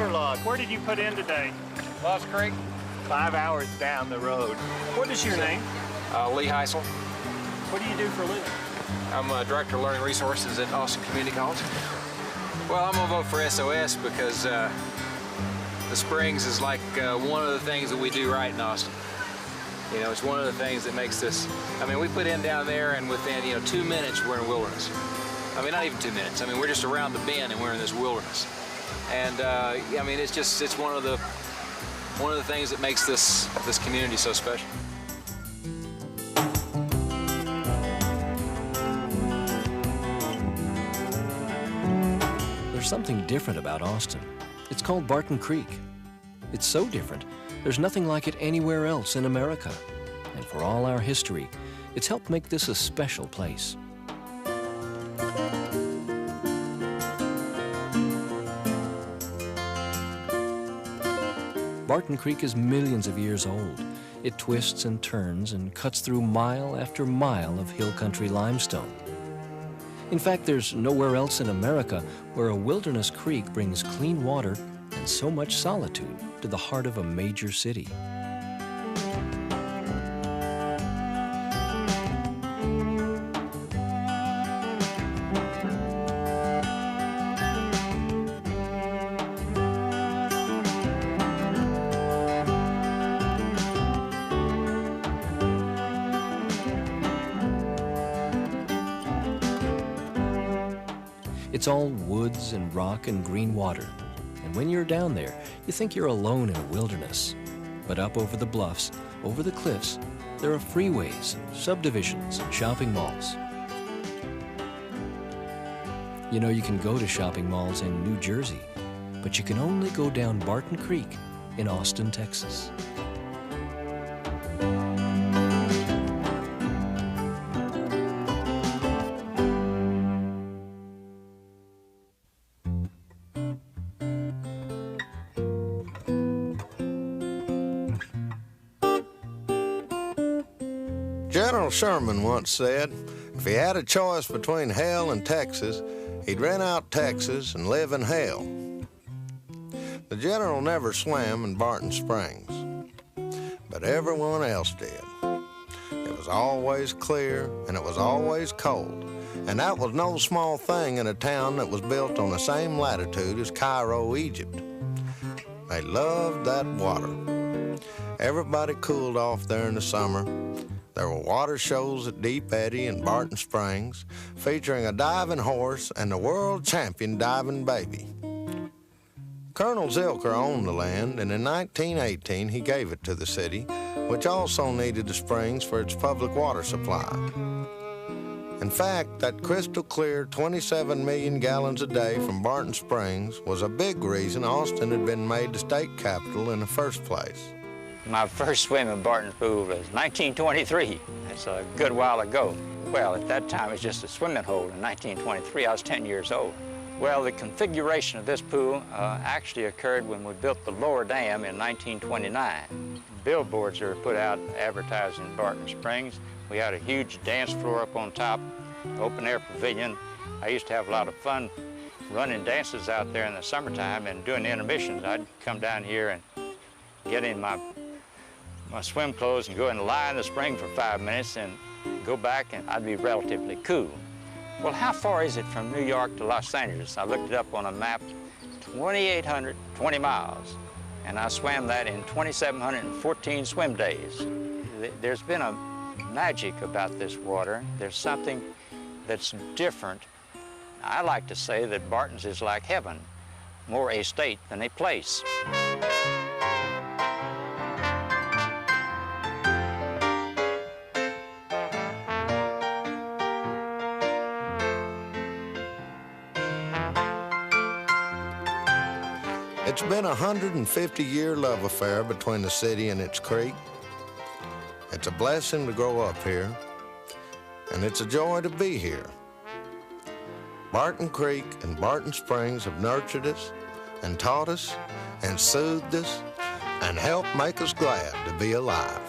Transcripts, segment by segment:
waterlogged. Where did you put in today? Lost Creek. 5 hours down the road. What is your name? Lee Heisel. What do you do for a living? I'm Director of Learning Resources at Austin Community College. Well, I'm gonna vote for SOS because the springs is like one of the things that we do right in Austin. You know, it's one of the things that makes this, I mean, we put in down there and within, 2 minutes we're in wilderness. I mean, not even 2 minutes. I mean, we're just around the bend and we're in this wilderness. And I mean, it's one of the things that makes this community so special. There's something different about Austin. It's called Barton Creek. It's so different, there's nothing like it anywhere else in America. And for all our history, it's helped make this a special place. Barton Creek is millions of years old. It twists and turns and cuts through mile after mile of hill country limestone. In fact, there's nowhere else in America where a wilderness creek brings clean water and so much solitude to the heart of a major city. It's all woods and rock and green water. And when you're down there, you think you're alone in a wilderness. But up over the bluffs, over the cliffs, there are freeways, subdivisions, and shopping malls. You know, you can go to shopping malls in New Jersey, but you can only go down Barton Creek in Austin, Texas. General Sherman once said, if he had a choice between hell and Texas, he'd rent out Texas and live in hell. The general never swam in Barton Springs, but everyone else did. It was always clear and it was always cold, and that was no small thing in a town that was built on the same latitude as Cairo, Egypt. They loved that water. Everybody cooled off there in the summer. There were water shows at Deep Eddy and Barton Springs, featuring a diving horse and the world champion diving baby. Colonel Zilker owned the land, and in 1918 he gave it to the city, which also needed the springs for its public water supply. In fact, that crystal clear 27 million gallons a day from Barton Springs was a big reason Austin had been made the state capital in the first place. My first swim in Barton's pool was 1923. That's a good while ago. Well, at that time, it was just a swimming hole. In 1923, I was 10 years old. Well, the configuration of this pool actually occurred when we built the lower dam in 1929. Billboards were put out advertising Barton Springs. We had a huge dance floor up on top, open-air pavilion. I used to have a lot of fun running dances out there in the summertime and doing the intermissions. I'd come down here and get in my swim clothes and go and lie in the spring for 5 minutes and go back, and I'd be relatively cool. Well, how far is it from New York to Los Angeles? I looked it up on a map, 2,820 miles, and I swam that in 2,714 swim days. There's been a magic about this water. There's something that's different. I like to say that Barton's is like heaven, more a state than a place. It's been a 150-year love affair between the city and its creek. It's a blessing to grow up here, and it's a joy to be here. Barton Creek and Barton Springs have nurtured us and taught us and soothed us and helped make us glad to be alive.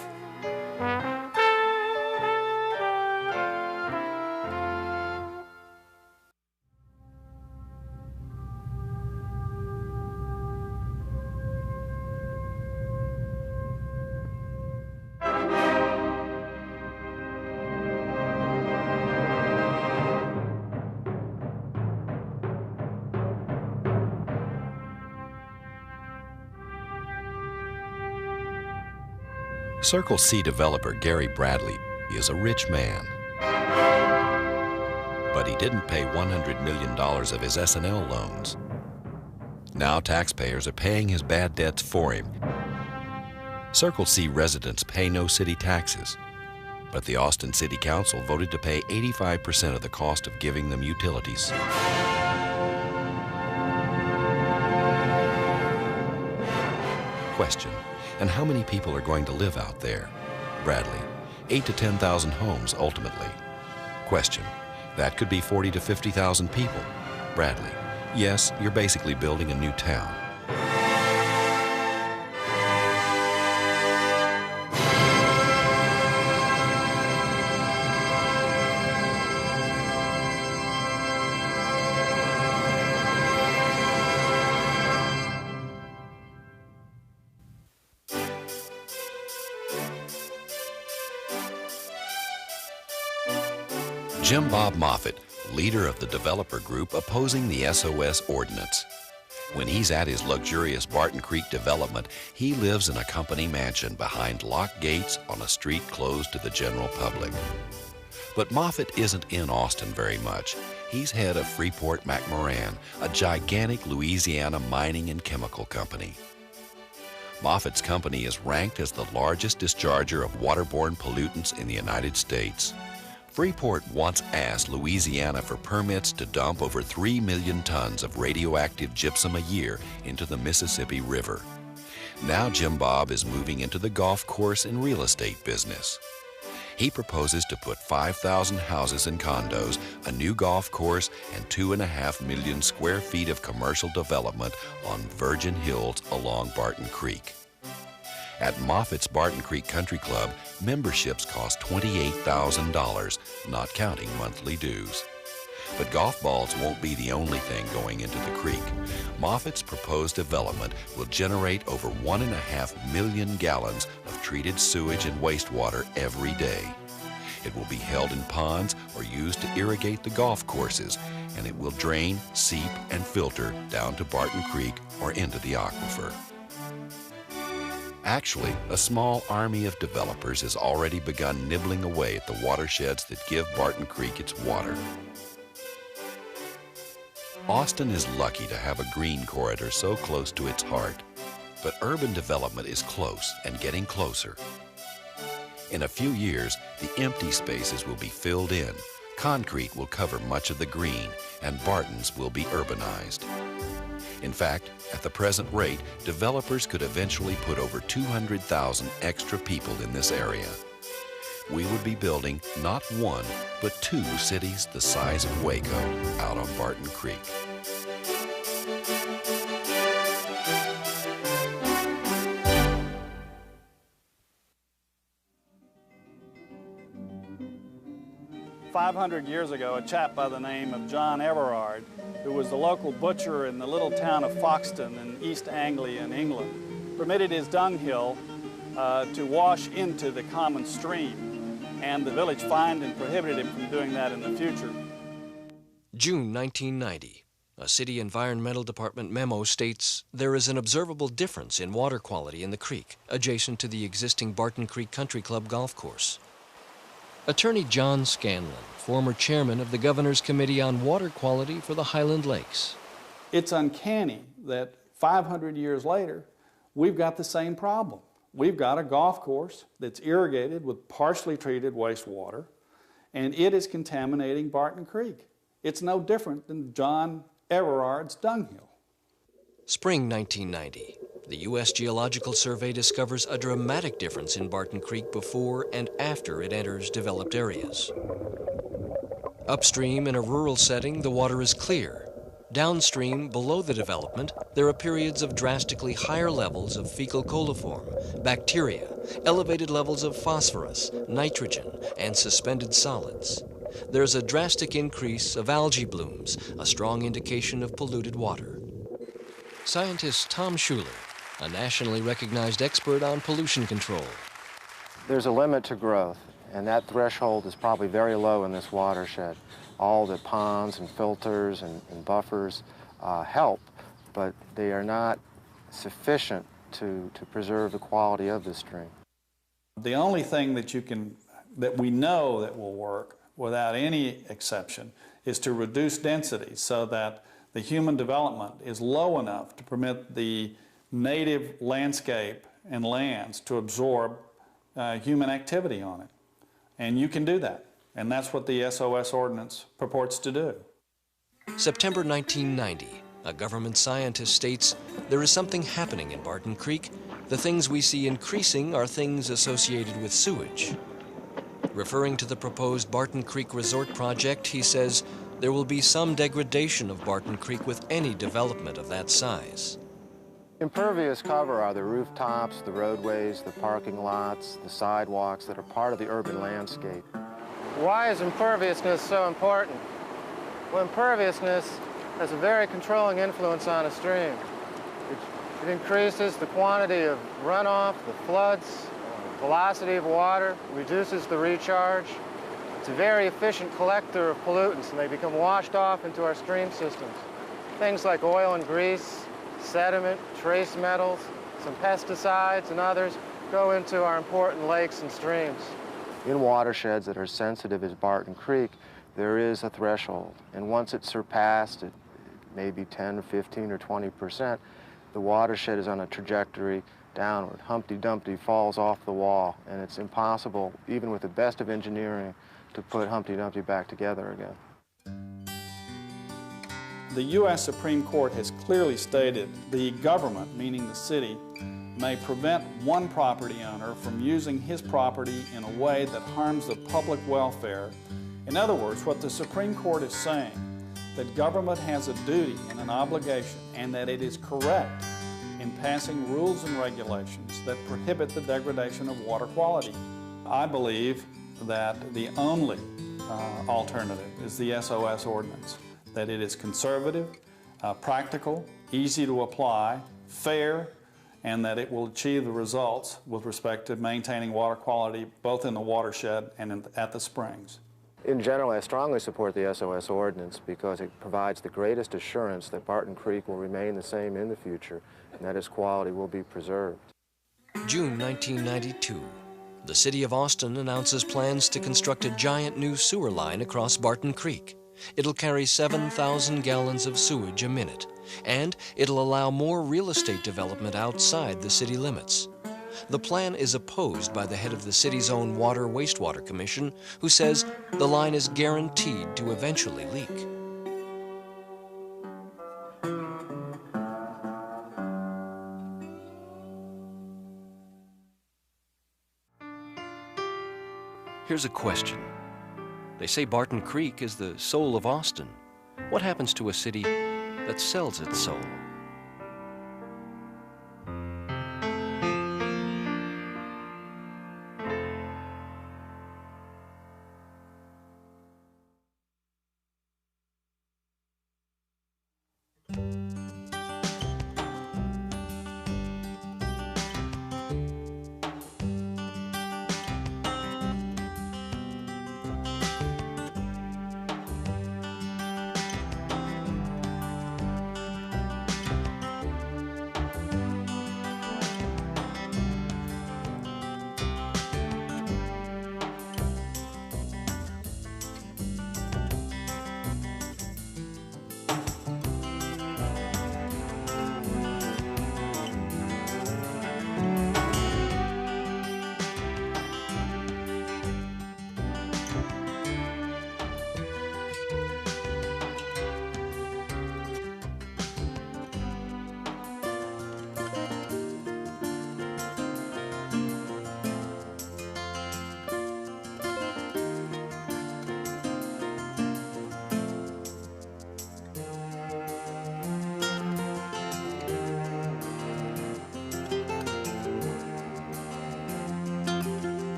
Circle C developer Gary Bradley is a rich man. But he didn't pay $100 million of his S&L loans. Now taxpayers are paying his bad debts for him. Circle C residents pay no city taxes, but the Austin City Council voted to pay 85% of the cost of giving them utilities. Question: and how many people are going to live out there? Bradley: 8,000 to 10,000 homes ultimately. Question: that could be 40,000 to 50,000 people. Bradley: yes, you're basically building a new town. Jim Bob Moffitt, leader of the developer group opposing the SOS ordinance. When he's at his luxurious Barton Creek development, he lives in a company mansion behind locked gates on a street closed to the general public. But Moffitt isn't in Austin very much. He's head of Freeport-McMoran, a gigantic Louisiana mining and chemical company. Moffitt's company is ranked as the largest discharger of waterborne pollutants in the United States. Freeport once asked Louisiana for permits to dump over 3 million tons of radioactive gypsum a year into the Mississippi River. Now Jim Bob is moving into the golf course and real estate business. He proposes to put 5,000 houses and condos, a new golf course, and 2.5 million square feet of commercial development on virgin hills along Barton Creek. At Moffitt's Barton Creek Country Club, memberships cost $28,000, not counting monthly dues. But golf balls won't be the only thing going into the creek. Moffitt's proposed development will generate over 1.5 million gallons of treated sewage and wastewater every day. It will be held in ponds or used to irrigate the golf courses, and it will drain, seep, and filter down to Barton Creek or into the aquifer. Actually, a small army of developers has already begun nibbling away at the watersheds that give Barton Creek its water. Austin is lucky to have a green corridor so close to its heart, but urban development is close and getting closer. In a few years, the empty spaces will be filled in, concrete will cover much of the green, and Bartons will be urbanized. In fact, at the present rate, developers could eventually put over 200,000 extra people in this area. We would be building not one, but 2 cities the size of Waco out on Barton Creek. "500 years ago, a chap by the name of John Everard, who was the local butcher in the little town of Foxton in East Anglia in England, permitted his dunghill to wash into the common stream, and the village fined and prohibited him from doing that in the future." June 1990. A city environmental department memo states there is an observable difference in water quality in the creek adjacent to the existing Barton Creek Country Club golf course. Attorney John Scanlon, former chairman of the Governor's Committee on Water Quality for the Highland Lakes. It's uncanny that 500 years later, we've got the same problem. We've got a golf course that's irrigated with partially treated wastewater, and it is contaminating Barton Creek. It's no different than John Everard's dunghill. Spring 1990. The U.S. Geological Survey discovers a dramatic difference in Barton Creek before and after it enters developed areas. Upstream in a rural setting, the water is clear. Downstream, below the development, there are periods of drastically higher levels of fecal coliform, bacteria, elevated levels of phosphorus, nitrogen, and suspended solids. There's a drastic increase of algae blooms, a strong indication of polluted water. Scientist Tom Schuler, a nationally recognized expert on pollution control. There's a limit to growth, and that threshold is probably very low in this watershed. All the ponds and filters and buffers help, but they are not sufficient to preserve the quality of the stream. The only thing that we know that will work without any exception is to reduce density so that the human development is low enough to permit the native landscape and lands to absorb human activity on it. And you can do that. And that's what the SOS ordinance purports to do. September 1990, a government scientist states, "There is something happening in Barton Creek. The things we see increasing are things associated with sewage." Referring to the proposed Barton Creek Resort project, he says, "There will be some degradation of Barton Creek with any development of that size." Impervious cover are the rooftops, the roadways, the parking lots, the sidewalks that are part of the urban landscape. Why is imperviousness so important? Well, imperviousness has a very controlling influence on a stream. It increases the quantity of runoff, the floods, velocity of water, reduces the recharge. It's a very efficient collector of pollutants, and they become washed off into our stream systems. Things like oil and grease, sediment, trace metals, some pesticides and others go into our important lakes and streams. In watersheds that are sensitive as Barton Creek, there is a threshold, and once it's surpassed at maybe 10 or 15 or 20%, the watershed is on a trajectory downward. Humpty Dumpty falls off the wall, and it's impossible, even with the best of engineering, to put Humpty Dumpty back together again. The U.S. Supreme Court has clearly stated the government, meaning the city, may prevent one property owner from using his property in a way that harms the public welfare. In other words, what the Supreme Court is saying, that government has a duty and an obligation, and that it is correct in passing rules and regulations that prohibit the degradation of water quality. I believe that the only alternative is the SOS ordinance, that it is conservative, practical, easy to apply, fair, and that it will achieve the results with respect to maintaining water quality both in the watershed and at the springs. In general, I strongly support the SOS ordinance because it provides the greatest assurance that Barton Creek will remain the same in the future and that its quality will be preserved. June 1992. The city of Austin announces plans to construct a giant new sewer line across Barton Creek. It'll carry 7,000 gallons of sewage a minute, and it'll allow more real estate development outside the city limits. The plan is opposed by the head of the city's own Water Wastewater Commission, who says the line is guaranteed to eventually leak. Here's a question. They say Barton Creek is the soul of Austin. What happens to a city that sells its soul?